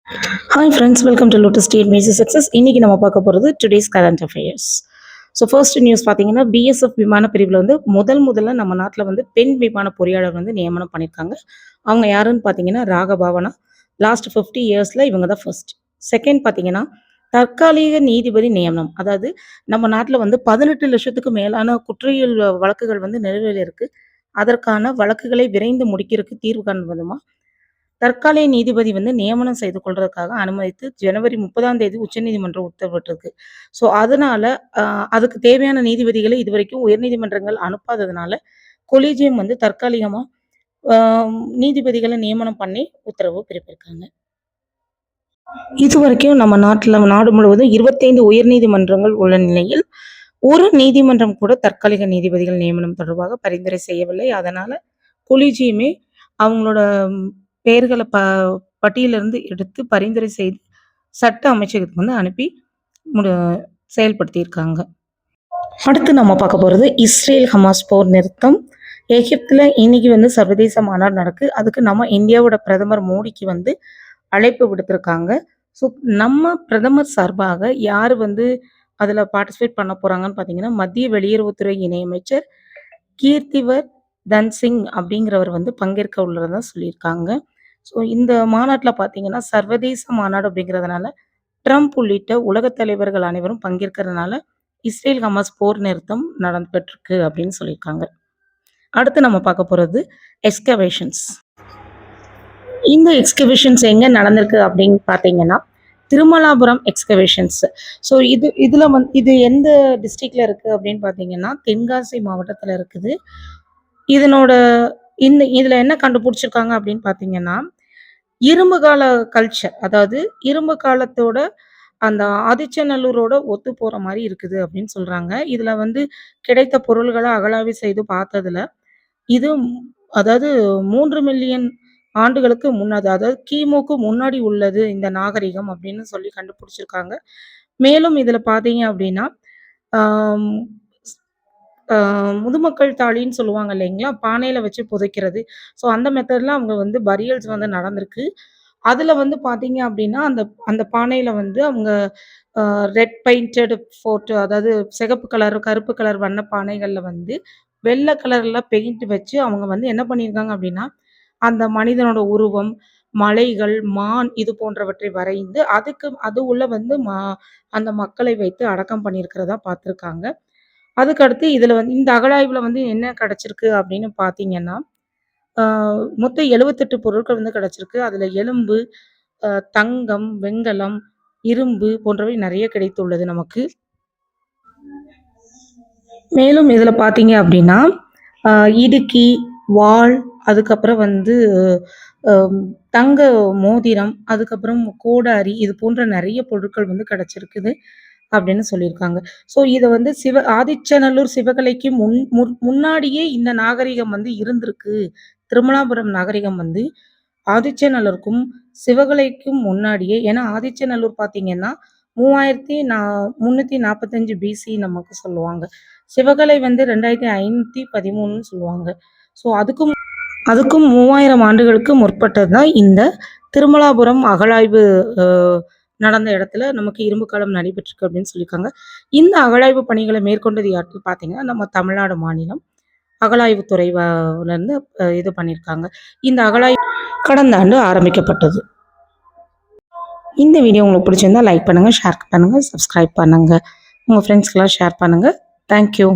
Hi friends, welcome to lotus state major success. இன்றைக்கி நம்ம பார்க்க போகிறது today's current affairs. So first news பார்த்தீங்கன்னா, பிஎஸ்எஃப் விமான பிரிவில் வந்து முதல்ல நம்ம நாட்டில் வந்து பெண் விமான பொறியாளர் வந்து நியமனம் பண்ணியிருக்காங்க. அவங்க யாருன்னு பார்த்தீங்கன்னா ராகபாவனா. லாஸ்ட் 50 இயர்ஸில் இவங்க தான் ஃபர்ஸ்ட். செகண்ட் பார்த்தீங்கன்னா, தற்காலிக நீதிபதி நியமனம். அதாவது நம்ம நாட்டில் வந்து 18 லட்சத்துக்கு மேலான குற்றவியல் வழக்குகள் வந்து நிலுவையில் இருக்குது. அதற்கான வழக்குகளை விரைந்து முடிக்கிறதுக்கு தீர்வு காணும் விதமாக தற்காலிக நீதிபதி வந்து நியமனம் செய்து கொள்றதுக்காக அனுமதித்து ஜனவரி 30ஆம் தேதி உச்சநீதிமன்றம் உத்தரவிட்டிருக்கு. ஸோ அதனால அதுக்கு தேவையான நீதிபதிகளை இதுவரைக்கும் உயர்நீதிமன்றங்கள் அனுப்பாததுனால, கொலீஜியம் வந்து தற்காலிகமா அ நீதிபதிகள நியமனம் பண்ணி உத்தரவு பிறப்பிச்சிருக்காங்க. இதுவரைக்கும் நம்ம நாடு முழுவதும் 25 உயர்நீதிமன்றங்கள் உள்ள நிலையில், ஒரு நீதிமன்றம் கூட தற்காலிக நீதிபதிகள் நியமனம் தொடர்பாக பரிந்துரை செய்யவில்லை. அதனால கொலீஜியமே அவங்களோட பெயர்கள பட்டியலிருந்து எடுத்து பரிந்துரை செய்து சட்ட அமைச்சகத்துக்கு வந்து அனுப்பி முட செயல்படுத்தியிருக்காங்க. அடுத்து நம்ம பார்க்க போறது இஸ்ரேல் ஹமாஸ் போர் நிறுத்தம். எகிப்தில இன்னைக்கு வந்து சர்வதேச மாநாடு நடக்கு. அதுக்கு நம்ம இந்தியாவோட பிரதமர் மோடிக்கு வந்து அழைப்பு விடுத்திருக்காங்க. ஸோ நம்ம பிரதமர் சார்பாக யார் வந்து அதில பார்ட்டிசிபேட் பண்ண போறாங்கன்னு பார்த்தீங்கன்னா, மத்திய வெளியுறவுத்துறை இணையமைச்சர் கீர்த்திவர் தன்சிங் அப்படிங்கிறவர் வந்து பங்கேற்க உள்ளதா சொல்லியிருக்காங்க. ஸோ இந்த மாநாட்டில பார்த்தீங்கன்னா, சர்வதேச மாநாடு அப்படிங்கிறதுனால, ட்ரம்ப் உள்ளிட்ட உலகத் தலைவர்கள் அனைவரும் பங்கேற்கிறதுனால, இஸ்ரேல் ஹமாஸ் போர் நிறுத்தம் நடந்துட்டுருக்கு அப்படின்னு சொல்லியிருக்காங்க. அடுத்து நம்ம பார்க்க போறது எக்ஸ்கவேஷன்ஸ். இந்த எக்ஸ்கவேஷன்ஸ் எங்க நடந்திருக்கு அப்படின்னு பார்த்தீங்கன்னா, திருமலாபுரம் எக்ஸ்கவேஷன்ஸ். ஸோ இது எந்த டிஸ்ட்ரிக்ட்ல இருக்கு அப்படின்னு பார்த்தீங்கன்னா, தென்காசி மாவட்டத்தில இருக்குது. இதனோட இதில என்ன கண்டுபிடிச்சிருக்காங்க அப்படின்னு பார்த்தீங்கன்னா, இரும்பு கால கல்ச்சர். அதாவது இரும்பு காலத்தோட அந்த ஆதிச்சநல்லூரோட ஒத்து போற மாரி இருக்குது அப்படின்னு சொல்றாங்க. இதுல வந்து கிடைத்த பொருள்கள அகழாய்வு செய்து பார்த்ததுல, இது அதாவது 3 மில்லியன் ஆண்டுகளுக்கு முன்னது, அதாவது கிமுக்கு முன்னாடி உள்ளது இந்த நாகரிகம் அப்படின்னு சொல்லி கண்டுபிடிச்சிருக்காங்க. மேலும் இதுல பார்த்தீங்க அப்படின்னா, ஆம் ஆ முதுமக்கள் தாழின்னு சொல்லுவாங்க இல்லைங்களா? பானையில வச்சு புதைக்கிறது. ஸோ அந்த மெத்தட்ல அவங்க வந்து பரியல்ஸ் வந்து நடந்திருக்கு. அதுல வந்து பார்த்தீங்க அப்டின்னா, அந்த அந்த பானையில வந்து அவங்க அ ரெட் பெயிண்டட் ஃபோர்ட், அதாவது சிகப்பு கலர், கருப்பு கலர் வண்ண பானைகள்ல வந்து வெள்ள கலர்ல பெயிண்ட் வச்சு அவங்க வந்து என்ன பண்ணியிருக்காங்க அப்டின்னா, அந்த மனிதனோட உருவம், மலைகள், மான் இது போன்றவற்றை வரைந்து அது உள்ள வந்து அந்த மக்களை வைத்து அடக்கம் பண்ணியிருக்கிறதா பார்த்துருக்காங்க. அதுக்கடுத்து இதுல வந்து இந்த அகழாய்வுல வந்து என்ன கிடைச்சிருக்கு அப்படின்னு பார்த்தீங்கன்னா, ஆ மொத்தம் 78 பொருட்கள் வந்து கிடைச்சிருக்கு. அதுல எலும்பு, தங்கம், வெண்கலம், இரும்பு போன்றவை நெறைய கிடைத்துள்ளது நமக்கு. மேலும் இதுல பார்த்தீங்க அப்படின்னா, அ இடுக்கி, வாள், அதுக்கப்புறம் வந்து அ தங்க மோதிரம், அதுக்கப்புறம் கோடாரி இது போன்ற நெறைய பொருட்கள் வந்து கிடைச்சிருக்குது அப்படின்னு சொல்லியிருக்காங்க. ஸோ இத வந்து ஆதிச்சநல்லூர் சிவகலைக்கு முன்னாடியே இந்த நாகரிகம் வந்து இருந்திருக்கு. திருமலாபுரம் நாகரிகம் வந்து ஆதிச்சநல்லூருக்கும், சிவகலைக்கும் முன்னாடியே, ஏன்னா ஆதிச்சநல்லூர் பார்த்தீங்கன்னா, 3345 பிசி நமக்கு சொல்லுவாங்க. சிவகலை வந்து 2513ன்னு சொல்லுவாங்க. ஸோ அதுக்கும் 3000 ஆண்டுகளுக்கு முற்பட்டது தான் இந்த திருமலாபுரம் அகழாய்வு அ நடந்த இடத்துல நமக்கு இரும்பு காலம் நடைபெற்றிருக்கு அப்படின்னு சொல்லியிருக்காங்க. இந்த அகழாய்வு பணிகள மேற்கொண்டது யாருன்னு பார்த்தீங்கன்னா, நம்ம தமிழ்நாடு மாநிலம் அகழாய்வுத்துறை லருந்து இது பண்ணியிருக்காங்க. இந்த அகழாய்வு கடந்த ஆண்டு ஆரம்பிக்கப்பட்டது. இந்த வீடியோ உங்களுக்கு பிடிச்சிருந்தா லைக் பண்ணுங்க, ஷேர் பண்ணுங்க, சப்ஸ்கிரைப் பண்ணுங்க. உங்க ஃப்ரெண்ட்ஸ்க்குலாம் ஷேர் பண்ணுங்க. Thank you.